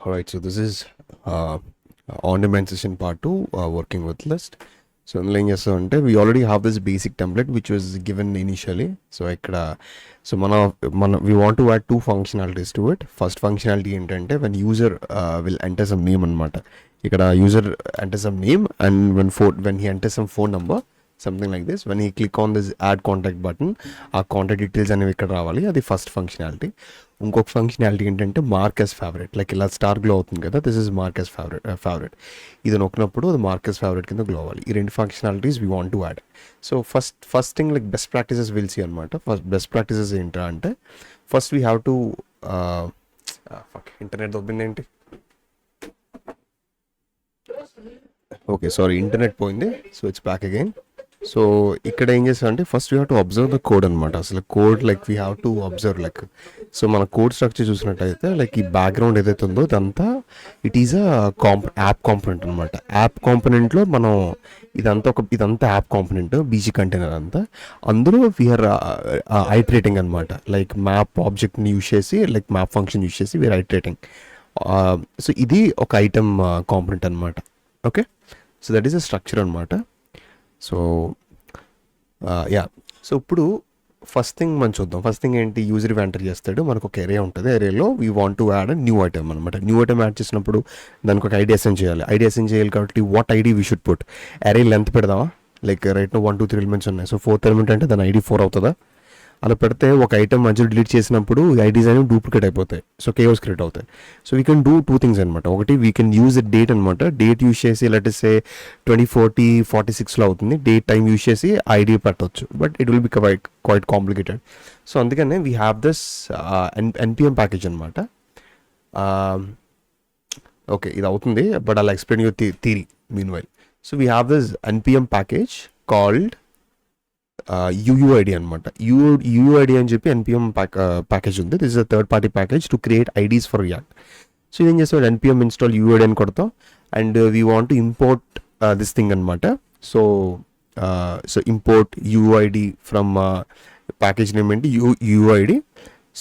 All right, so this is ornamentation part 2, working with list. So అందులో ఏం చేస్తామంటే we already have this basic template which was given initially. So ఇక్కడ so మన we want to add two functionalities to it. First functionality ఏంటంటే when user will enter some name అనమాట. ఇక్కడ user enters some name and when he enters some phone number, something like this, when he click on this add contact button, ఆ contact details అనేవి ఇక్కడ రావాలి. అది first functionality. ఇంకొక functionality ఏంటంటే Marcus favourite, like ఇలా స్టార్ గ్లో అవుతుంది కదా, దిస్ ఇస్ మార్కస్ ఫేవరెట్. ఇది నొక్కినప్పుడు అది మార్కస్ ఫేవరెట్ కింద గ్లో అవ్వాలి. ఈ రెండు functionalities we want to add. So first thing like best practices will see అనమాట. ఫస్ట్ బెస్ట్ ప్రాక్టీసెస్ ఏంటా అంటే first we have to internet దొబ్బింది ఏంటి, ఓకే సారీ ఇంటర్నెట్ పోయింది. So it's back again. So ఇక్కడ ఏం చేస్తామంటే first we have to observe the code అనమాట. అసలు code like we have to observe like, so మన కోడ్ స్ట్రక్చర్ చూసినట్టయితే లైక్ ఈ బ్యాక్గ్రౌండ్ ఏదైతే ఉందో ఇదంతా it is a app component అనమాట. యాప్ కాంపొనెంట్లో మనం ఇదంతా యాప్ కాంపొనెంట్ బీజీ కంటైనర్ అంతా. అందులో వీఆర్ ఐట్రేటింగ్ అనమాట. లైక్ మ్యాప్ ఆబ్జెక్ట్ని యూజ్ చేసి లైక్ మ్యాప్ ఫంక్షన్ యూజ్ చేసి వీఆర్ ఐట్రేటింగ్. సో ఇది ఒక ఐటమ్ కాంపొనెంట్ అనమాట. Okay, so that is a structure అనమాట. సో యా, సో ఇప్పుడు ఫస్ట్ థింగ్ మనం చూద్దాం. ఫస్ట్ థింగ్ ఏంటి, యూజర్ ఎంటర్ చేస్తాడు, మనకు ఒక ఏరియా ఉంటుంది. ఏరియాలో we want to add new item అనమాట. న్యూ ఐటమ్ యాడ్ చేసినప్పుడు దానికి ఒక ఐడి అసైన్ చేయాలి. ఐడి అసైన్ చేయాలి కాబట్టి what ID we should put. అరే లెంత్ పెడదామా, లైక్ రైట్ నో 1 2 3 ఎలిమెంట్స్ ఉన్నాయి. సో 4th ఎలిమెంట్ అంటే దాని ఐడి 4 అవుతుందా. అలా పెడితే ఒక ఐటమ్ మధ్యలో డిలీట్ చేసినప్పుడు ఐడీస్ అనేవి డూప్లికేట్ అయిపోతాయి. సో కేఓస్ క్రియేట్ అవుతాయి. So we can do 2 things అనమాట. ఒకటి వీ కెన్ యూజ్ డేట్ అనమాట. డేట్ యూజ్ చేసి లెట్ సే 2040-46లో అవుతుంది. డేట్ టైం యూజ్ చేసి ఐడి పెట్టవచ్చు, but it will be quite complicated. So అందుకనే we have this NPM package అనమాట. ఓకే, ఇది అవుతుంది, బట్ అలా explain your theory meanwhile. So we have this NPM package called UUID అనమాట. UUID అని చెప్పి ఎన్పిఎం ప్యాకేజ్ ఉంది. This is a third party package to create IDs for React. So ఇదేం చేస్తాం, ఎన్పిఎం ఇన్స్టాల్ UUID అని కొడతాం and we want to import this thing అనమాట. So import UUID from package name ఏంటి UUID.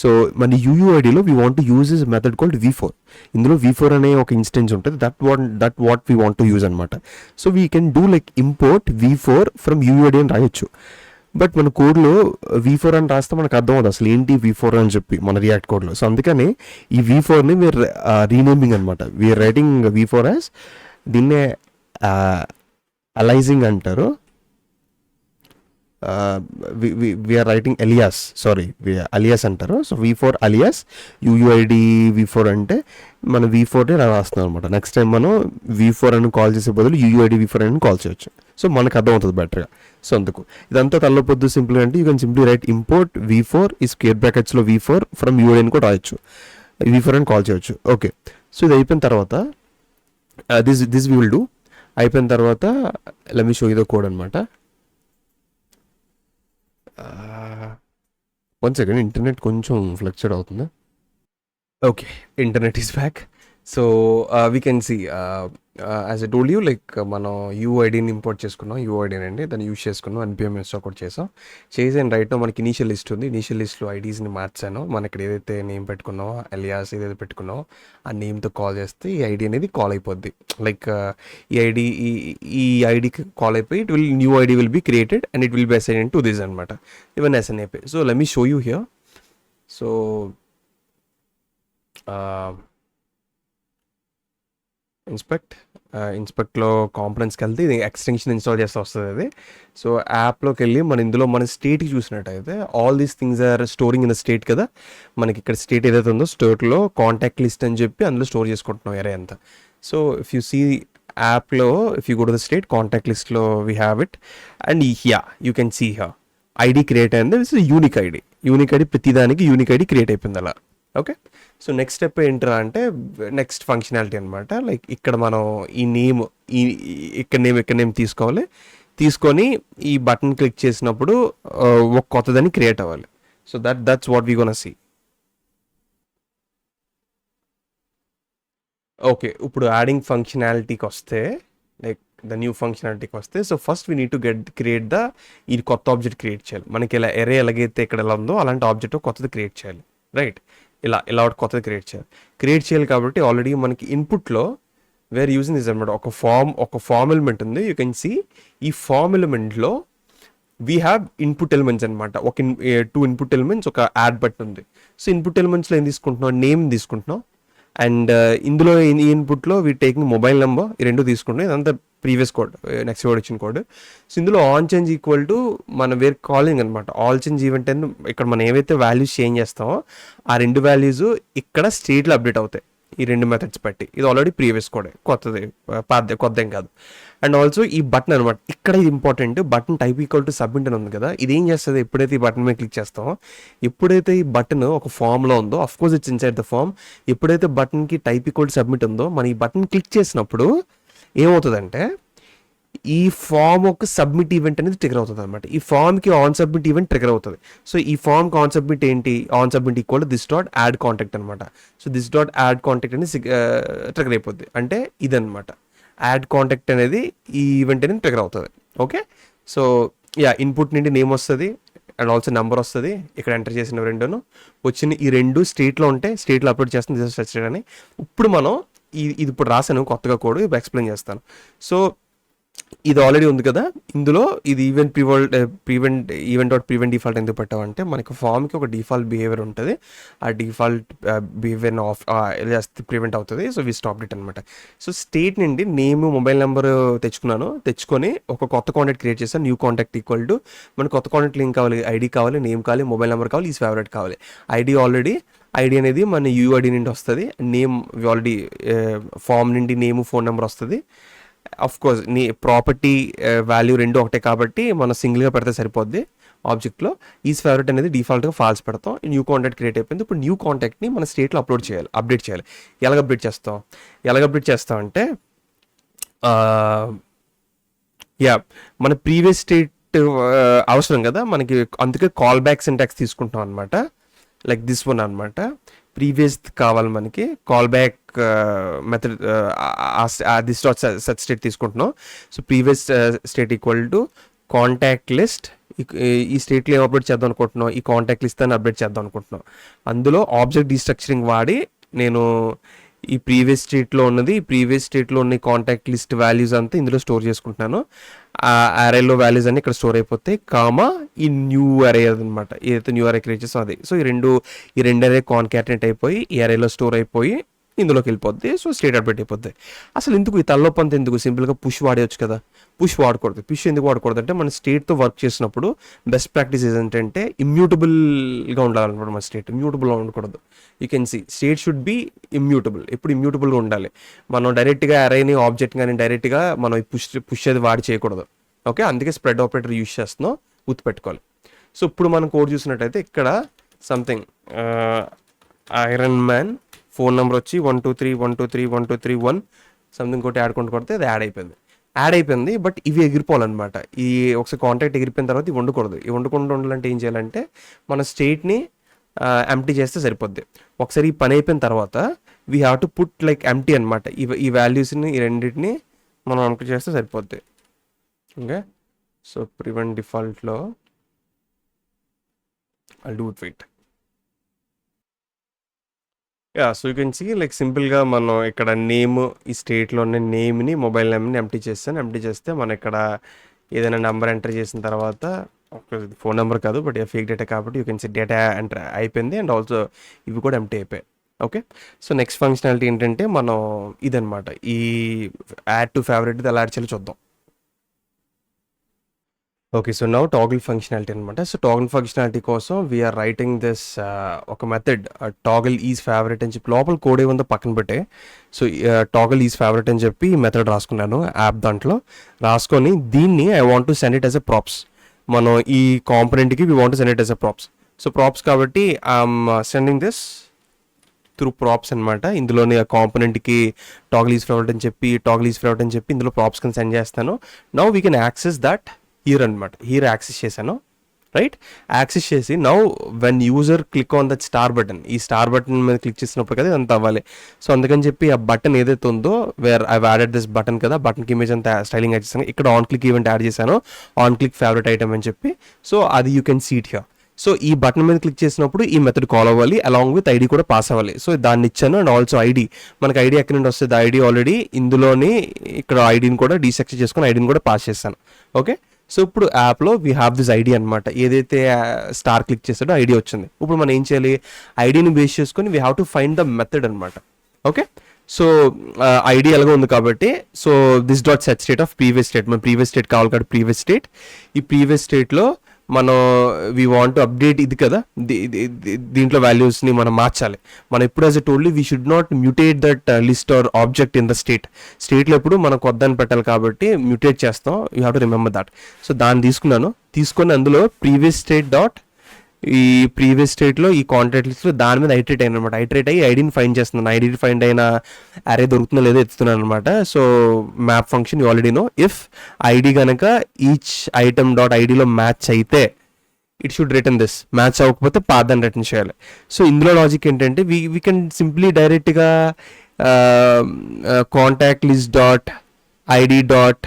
So మన UUIDలో we want to use is method called V4. ఇందులో V4 అనే ఒక ఇన్స్టెన్స్ ఉంటుంది. That what we want to use అనమాట. So we can do like import V4 from UUID అని రాయొచ్చు. బట్ మన కోడ్లో V4 అని రాస్తే మనకు అర్థం అవుతుంది అసలు ఏంటి V4 అని చెప్పి మన రియాక్ట్ కోడ్లో. సో అందుకని ఈ V4ని వీఆర్ రీనేమింగ్ అనమాట. వీఆర్ రైటింగ్ V4 యాజ్, దీన్నే అలైజింగ్ అంటారు. వీఆర్ రైటింగ్ అలియాస్ అంటారు. So V4 alias UUID V4 అంటే మనం V4 రాస్తున్నాం అనమాట. నెక్స్ట్ టైం మనం V4 అని కాల్ చేసే బదులు UUID V4 అని కాల్ చేయొచ్చు. సో మనకు అర్థమవుతుంది బెటర్గా. సో అందుకు ఇదంతా తల్లపొద్దు సింపుల్ అంటే you can simply right import V4 ఈ స్క్వేర్ బ్రాకెట్స్లో V4 ఫ్రమ్ UUID అని కూడా రాయొచ్చు, V4 అని కాల్ చేయొచ్చు. ఓకే, సో ఇది అయిపోయిన తర్వాత దిస్ వీ విల్ డూ. అయిపోయిన తర్వాత let me show you the code అనమాట. 1 సెకండ్, ఇంటర్నెట్ కొంచెం ఫ్లక్చుయేట్ అవుతుంది. Okay, internet is back. So we can see as I told you like మనం UUIDని ఇంపోర్ట్ చేసుకున్నాం. UUID అండి దాన్ని యూజ్ చేసుకున్నాం. NPM ఇన్స్టాల్ కూడా చేసాను రైట్. మనకి ఇనీషియల్ లిస్ట్ ఉంది. ఇనీషియల్ లిస్ట్లో ఐడీస్ని మార్చాను. మనం ఇక్కడ ఏదైతే నేమ్ పెట్టుకున్నామో అలియాస్ ఏదైతే పెట్టుకున్నామో ఆ నేమ్తో కాల్ చేస్తే ఈ ఐడి అనేది కాల్ అయిపోద్ది. లైక్ ఈ ఐడికి కాల్ అయిపోయి new ID will be created and it will be assign to this అనమాట. ఈవెన్ అసైన్ అయిపోయి. So let me show you here. So ఇన్స్పెక్ట్లో కాంపనెంట్స్కి వెళ్తే ఇది ఎక్స్టెన్షన్ ఇన్స్టాల్ చేస్తే వస్తుంది అది. సో యాప్లోకి వెళ్ళి ఇందులో మన స్టేట్కి చూసినట్టయితే all these things are storing in the state కదా. మనకి ఇక్కడ స్టేట్ ఏదైతే ఉందో స్టేట్లో కాంటాక్ట్ లిస్ట్ అని చెప్పి అందులో స్టోర్ చేసుకుంటున్నాం ఏరియా అంతా. సో ఇఫ్ యూ సీ యాప్లో if you go to the state contact లిస్ట్లో we have it and you can see here ID create అయింది. It's unique ID. ప్రతిదానికి యూనిక్ ఐడి క్రియేట్ అయిపోయింది అలా. ఓకే, సో నెక్స్ట్ స్టెప్ ఏంట్రా అంటే next functionality అనమాట. Like ఇక్కడ మనం ఈ నేమ్ ఇక్కడ నేమ్ తీసుకొని ఈ బటన్ క్లిక్ చేసినప్పుడు ఒక కొత్తదాన్ని క్రియేట్ అవ్వాలి. So that's what we gonna see. Okay, ఇప్పుడు యాడింగ్ ఫంక్షనాలిటీకి వస్తే లైక్ ద న్యూ ఫంక్షనాలిటీకి వస్తే so first we need to create ఈ కొత్త ఆబ్జెక్ట్ క్రియేట్ చేయాలి. మనకి ఇలా ఎరే ఎలాగైతే ఇక్కడ ఎలా ఉందో అలాంటి ఆబ్జెక్ట్ కొత్తది క్రియేట్ చేయాలి. రైట్, ఇలా ఒకటి కొత్తది క్రియేట్ చేయాలి కాబట్టి ఆల్రెడీ మనకి ఇన్పుట్లో వేర్ యూజింగ్ దిస్ అనమాట. ఒక ఫామ్ ఎలిమెంట్ ఉంది. యూ కెన్ సీ ఈ ఫామ్ ఎలిమెంట్లో వీ హ్యావ్ ఇన్పుట్ ఎలిమెంట్స్ అనమాట. టూ ఇన్పుట్ ఎలిమెంట్స్, ఒక యాడ్ బటన్ ఉంది. సో ఇన్పుట్ ఎలిమెంట్స్లో ఏం తీసుకుంటున్నాం, నేమ్ తీసుకుంటున్నాం. అండ్ ఇందులో ఈ ఇన్పుట్లో వీ టేకింగ్ మొబైల్ నెంబర్, ఈ రెండు తీసుకుంటున్నాం. ఇదంతా ప్రీవియస్ కోడ్, నెక్స్ట్ కోడ్ వచ్చిన కోడ్. సో ఇందులో ఆన్ చేంజ్ ఈక్వల్ టు మన వేర్ కాలింగ్ అనమాట. ఆల్ చేంజ్ ఈవెంట్ అని ఇక్కడ మనం ఏవైతే వాల్యూస్ చేంజ్ చేస్తామో ఆ రెండు వాల్యూస్ ఇక్కడ స్టేట్లో అప్డేట్ అవుతాయి ఈ రెండు మెథడ్స్ బట్టి. ఇది ఆల్రెడీ ప్రీవియస్ కోడే, కొత్తదేం కాదు. అండ్ ఆల్సో ఈ బటన్ అనమాట, ఇక్కడ ఇది important. Button type equal to submit అని ఉంది కదా, ఇది ఏం చేస్తుంది, ఎప్పుడైతే ఈ బటన్ మీద క్లిక్ చేస్తామో, ఎప్పుడైతే ఈ బటన్ ఒక ఫామ్లో ఉందో, of course it's inside the form, ఎప్పుడైతే బటన్కి టైప్ ఈక్వల్ టు సబ్మిట్ ఉందో, మనం ఈ బటన్ క్లిక్ చేసినప్పుడు ఏమవుతుందంటే ఈ ఫామ్ ఒక సబ్మిట్ ఈవెంట్ అనేది ట్రిగర్ అవుతుంది అనమాట. ఈ ఫామ్కి ఆన్ సబ్మిట్ ఈవెంట్ ట్రిగర్ అవుతుంది. సో ఈ ఫామ్కి ఆన్ సబ్మిట్ ఏంటి, on submit equal this dot add contact అనమాట. So this dot add contact అనేది ట్రిగర్ అయిపోద్ది. అంటే ఇదనమాట, యాడ్ కాంటాక్ట్ అనేది ఈ ఈవెంట్ అనేది ట్రిగర్ అవుతుంది. ఓకే, సో ఇన్పుట్ నుండి నేమ్ వస్తుంది అండ్ ఆల్సో నెంబర్ వస్తుంది. ఇక్కడ ఎంటర్ చేసిన రెండును వచ్చిన ఈ రెండు స్టేట్లో ఉంటే స్టేట్లో అప్లోడ్ చేస్తుంది దిస్ స్టేట్ అని. ఇప్పుడు మనం ఇది ఇప్పుడు రాశాను కొత్తగా కోడ్, ఇప్పుడు ఎక్స్ప్లెయిన్ చేస్తాను. సో ఇది ఆల్రెడీ ఉంది కదా, ఇందులో ఇది ఈవెంట్ డాట్ ప్రివెంట్ డిఫాల్ట్ ఎందుకు పెట్టామంటే మనకి ఫామ్కి ఒక డిఫాల్ట్ బిహేవియర్ ఉంటుంది. ఆ డిఫాల్ట్ బిహేవియర్ని ప్రివెంట్ అవుతుంది. సో వి స్టాప్ ఇట్ అనమాట. సో స్టేట్ నుండి నేమ్, మొబైల్ నెంబర్ తెచ్చుకొని ఒక కొత్త కాంటాక్ట్ క్రియేట్ చేస్తాను. న్యూ కాంటాక్ట్ ఈక్వల్ టు మనకు కొత్త కాంటాక్ట్ లింక్ కావాలి, ఐడి కావాలి, నేమ్ కావాలి, మొబైల్ నెంబర్ కావాలి, ఈజ్ ఫేవరెట్ కావాలి. ఐడి అనేది మన యూఐడి నుండి వస్తుంది. నేమ్ ఆల్రెడీ ఫామ్ నుండి నేమ్, ఫోన్ నెంబర్ వస్తుంది. అఫ్ కోర్స్ నీ ప్రాపర్టీ వాల్యూ రెండు ఒకటే కాబట్టి మనం సింగిల్గా పెడితే సరిపోద్ది. ఆబ్జెక్ట్లో ఈజ్ ఫేవరెట్ అనేది డిఫాల్ట్గా ఫాల్స్ పెడతాం. న్యూ కాంటాక్ట్ క్రియేట్ అయిపోయింది. ఇప్పుడు న్యూ కాంటాక్ట్ని మన స్టేట్లో అప్డేట్ చేయాలి. ఎలాగ అప్డేట్ చేస్తాం అంటే మన ప్రీవియస్ స్టేట్ అవసరం కదా మనకి, అందుకే కాల్ బ్యాక్ సింటాక్స్ తీసుకుంటాం అనమాట. లైక్ దిస్ వన్ అనమాట. ప్రీవియస్ కావాలి మనకి, callback method this dot set state తీసుకుంటున్నాం. So previous state equal to contact list. ఈ స్టేట్లో ఏం అప్డేట్ చేద్దాం అనుకుంటున్నాం, ఈ కాంటాక్ట్ లిస్ట్ అని అప్డేట్ చేద్దాం అనుకుంటున్నాం. అందులో ఆబ్జెక్ట్ డీస్ట్రక్చరింగ్ వాడి నేను ఈ ప్రీవియస్ స్టేట్లో ఉన్న కాంటాక్ట్ లిస్ట్ వాల్యూస్ అంతా ఇందులో స్టోర్ చేసుకుంటున్నాను. ఆ అరేలో వాల్యూస్ అన్ని ఇక్కడ స్టోర్ అయిపోతాయి. ఈ న్యూ అరే అనమాట, ఏదైతే న్యూ అరే క్రియేట్ చేస్తాం అది. సో ఈ రెండు అరే కాన్కాటినేట్ అయిపోయి ఈ అరేలో స్టోర్ అయిపోయి ఇందులోకి వెళ్ళిపోద్ది. సో స్టేట్ అప్డేట్ అయిపోద్ది. అసలు ఎందుకు ఈ తలనొప్పి అంతా ఎందుకు, సింపుల్గా పుష్ వాడేయచ్చు కదా. పుష్ ఎందుకు వాడకూడదు అంటే మన స్టేట్తో వర్క్ చేసినప్పుడు బెస్ట్ ప్రాక్టీస్ ఏంటంటే ఇమ్యూటబుల్గా ఉండాలన్నమాట. మన స్టేట్ ఇమ్యూటబుల్గా ఉండకూడదు. You can see state should be immutable, ఎప్పుడు ఇమ్యూటబుల్గా ఉండాలి. మనం డైరెక్ట్గా అరేని ఆబ్జెక్ట్ కానీ డైరెక్ట్గా మనం పుష్ అది వాడి చేయకూడదు. ఓకే, అందుకే స్ప్రెడ్ ఆపరేటర్ యూజ్ చేస్తున్నాం, గుర్తుపెట్టుకోవాలి. సో ఇప్పుడు మనం కోడ్ చూసినట్టయితే ఇక్కడ something iron man phone number వచ్చి 123123123 సంథింగ్ కొట్టి కొడితే అది యాడ్ అయిపోయింది. బట్ ఇవి ఎగిరిపోవాలన్నమాట. ఈ ఒకసారి కాంటాక్ట్ ఎగిరిపోయిన తర్వాత ఇవి వండుకుండా ఉండాలంటే ఏం చేయాలంటే మన స్టేట్ని ఎంప్టీ చేస్తే సరిపోద్ది. ఒకసారి ఈ పని అయిపోయిన తర్వాత we have to put like empty అనమాట. ఈ వాల్యూస్ని, ఈ రెండింటిని మనం ఎంప్టీ చేస్తే సరిపోద్ది. ఓకే, సో ప్రివెంట్ డిఫాల్ట్లో I'll do it, wait. So you can see like సింపుల్గా మనం ఇక్కడ నేమ్, ఈ స్టేట్లో ఉన్న నేమ్ని, మొబైల్ నెంబర్ని ఎంప్టీ చేస్తే మనం ఇక్కడ ఏదైనా నెంబర్ ఎంటర్ చేసిన తర్వాత, ఫోన్ నెంబర్ కాదు బట్ ఫేక్ డేటా కాబట్టి you can see data enter అయిపోయింది. అండ్ ఆల్సో ఇవి కూడా ఎంప్టీ అయిపోయాయి. ఓకే, సో నెక్స్ట్ ఫంక్షనాలిటీ ఏంటంటే మనం ఇదనమాట, ఈ యాడ్ టు ఫేవరెట్ ఎలా యాడ్ చేయాలో చూద్దాం. Okay, so now toggle functionality అనమాట. సో టాగిల్ ఫంక్షనాలిటీ కోసం వీఆర్ రైటింగ్ దిస్ ఒక మెథడ్ టాగిల్ ఈజ్ ఫేవరెట్ అని చెప్పి, లోపల కోడ్ ఏముందో పక్కన పెట్టే. సో టాగిల్ ఈజ్ ఫేవరెట్ అని చెప్పి ఈ మెథడ్ రాసుకున్నాను యాప్ దాంట్లో. రాసుకొని దీన్ని I want to send it as a props. మనం ఈ కాంపోనెంట్కి we want to send it as a props. So props కాబట్టి I'm sending this through props అనమాట. ఇందులోని ఆ కాంపోనెంట్కి టాగిల్ ఈజ్ ఫేవరెట్ అని చెప్పి ఇందులో ప్రాప్స్ కింద సెండ్ చేస్తాను. Now we can access that here అనమాట. హియర్ యాక్సెస్ చేశాను, రైట్. యాక్సెస్ చేసి now when user click on that star button, ఈ స్టార్ బటన్ మీద క్లిక్ చేసినప్పుడు కదా ఇదంతా అవ్వాలి. సో అందుకని చెప్పి ఆ బటన్ ఏదైతే ఉందో, where I added this button కదా, బటన్కి ఇమేజ్ అంతా స్టైలింగ్ యాడ్ చేశాను. ఇక్కడ ఆన్ క్లిక్ ఈవెంట్ యాడ్ చేశాను, ఆన్ క్లిక్ ఫేవరెట్ ఐటమ్ అని చెప్పి. సో అది you can see it here. So ఈ బటన్ మీద క్లిక్ చేసినప్పుడు ఈ మెథడ్ కాల్ అవ్వాలి, అలాంగ్ విత్ ఐడి కూడా పాస్ అవ్వాలి. సో దాన్ని ఇచ్చాను. అండ్ ఆల్సో ఐడి, మనకి ఐడి ఎక్కడి నుండి వస్తుంది, ఐడి ఆల్రెడీ ఇందులోని ఇక్కడ ఐడిని కూడా డీసెక్ట్ చేసుకొని ఐడిని కూడా పాస్ చేశాను. ఓకే, సో ఇప్పుడు యాప్లో వీ హ్యావ్ దిస్ ఐడి అనమాట. ఏదైతే స్టార్ క్లిక్ చేస్తాడో ఐడి వచ్చింది. ఇప్పుడు మనం ఏం చేయాలి, ఐడిని బేస్ చేసుకొని we have to find the method అనమాట. ఓకే, సో ఐడి ఎలాగో ఉంది కాబట్టి, so this dot set state of previous state, మన ప్రీవియస్ స్టేట్ కావాలి కాబట్టి ప్రీవియస్ స్టేట్. ఈ ప్రీవియస్ స్టేట్లో మనం వీ వాంట్ టు అప్డేట్ ఇది కదా, దీంట్లో వాల్యూస్ని మనం మార్చాలి. మనం ఎప్పుడు as a told we should not mutate that list or object in the స్టేట్లో ఎప్పుడు మనం కొత్తని పెట్టాలి కాబట్టి మ్యూటేట్ చేస్తాం. You have to remember that. So దాన్ని తీసుకొని అందులో ప్రీవియస్ స్టేట్ డాట్, ఈ ప్రీవియస్ స్టేట్లో ఈ కాంటాక్ట్ లిస్ట్లో దాని మీద ఐటరేట్ అయ్యాను అనమాట. ఐటరేట్ అయ్యి ఐడిని ఫైండ్ చేస్తున్నాను. ఐడి ఫైండ్ అయిన అరే దొరుకుతుందో లేదో ఎత్తుతున్నాను అనమాట. So map function you already know, if ID కనుక ఈచ్ ఐటమ్ డాట్ ఐడిలో మ్యాచ్ అయితే it should return this, match అవ్వకపోతే పాత్ అని రిటర్న్ చేయాలి. సో ఇందులో లాజిక్ ఏంటంటే వీ కెన్ సింప్లీ డైరెక్ట్గా contact list dot ID dot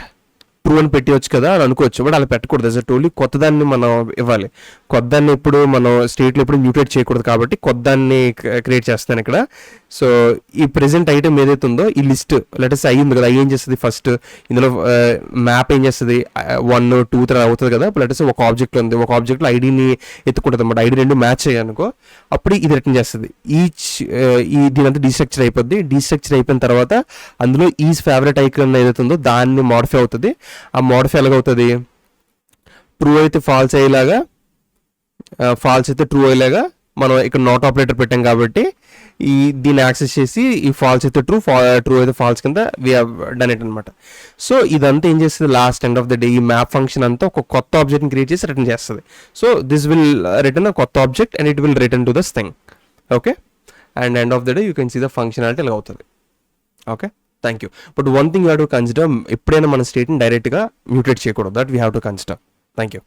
true అని పెట్టవచ్చు కదా అని అనుకోవచ్చు. బట్ అలా పెట్టకూడదు. యాజ్ అ టోల్లీ కొత్తదాన్ని మనం ఇవ్వాలి. కొత్తదాన్ని ఎప్పుడు మనం స్టేట్లో ఎప్పుడు మ్యూటేట్ చేయకూడదు కాబట్టి కొత్తదాన్ని క్రియేట్ చేస్తాను ఇక్కడ. సో ఈ ప్రెసెంట్ ఐటమ్ ఏదైతే ఉందో ఈ లిస్ట్ లెటర్స్ ఐ ఉంది కదా, ఐ ఏం చేస్తుంది ఫస్ట్ ఇందులో మ్యాప్ ఏం చేస్తుంది 1 2 3 అవుతుంది కదా. ఇప్పుడు లెటర్స్ ఒక ఆబ్జెక్ట్ ఉంది, ఒక ఆబ్జెక్ట్లో ఐడిని ఎత్తుకుంటుంది అనమాట. ఐడి 2 మ్యాచ్ అయ్యానుకో అప్పుడు ఇది రిటర్న్ చేస్తుంది. దీనంతా డీస్ట్రక్చర్ అయిపోద్ది. డీస్ట్రక్చర్ అయిపోయిన తర్వాత అందులో ఈజ్ ఫేవరెట్ ఐకాన్ ఏదైతే ఉందో దాన్ని మోడిఫై అవుతుంది. ఆ మోడిఫై ఎలాగవుతుంది, ట్రూ అయితే ఫాల్స్ అయ్యేలాగా, ఫాల్స్ అయితే ట్రూ అయ్యేలాగా మనం ఇక్కడ నాట్ ఆపరేటర్ పెట్టాం కాబట్టి దీన్ని యాక్సెస్ చేసి ఈ ఫాల్స్ అయితే ట్రూ అయితే ఫాల్స్ కింద వీ హ్యావ్ డన్ ఇట్ అనమాట. సో ఇదంతా ఏం చేస్తుంది, last end of the day ఈ మ్యాప్ ఫంక్షన్ అంతా ఒక కొత్త ఆబ్జెక్ట్ని క్రియేట్ చేసి రిటర్న్ చేస్తుంది. So this will return a కొత్త object and it will return to this thing. Okay, and end of the day you can see the functionality ఇలా అవుతుంది. Okay, thank you. But one thing you have to consider, ఎప్పుడైనా మన స్టేట్ని డైరెక్ట్గా mutate చేయకూడదు. That we have to consider. Thank you.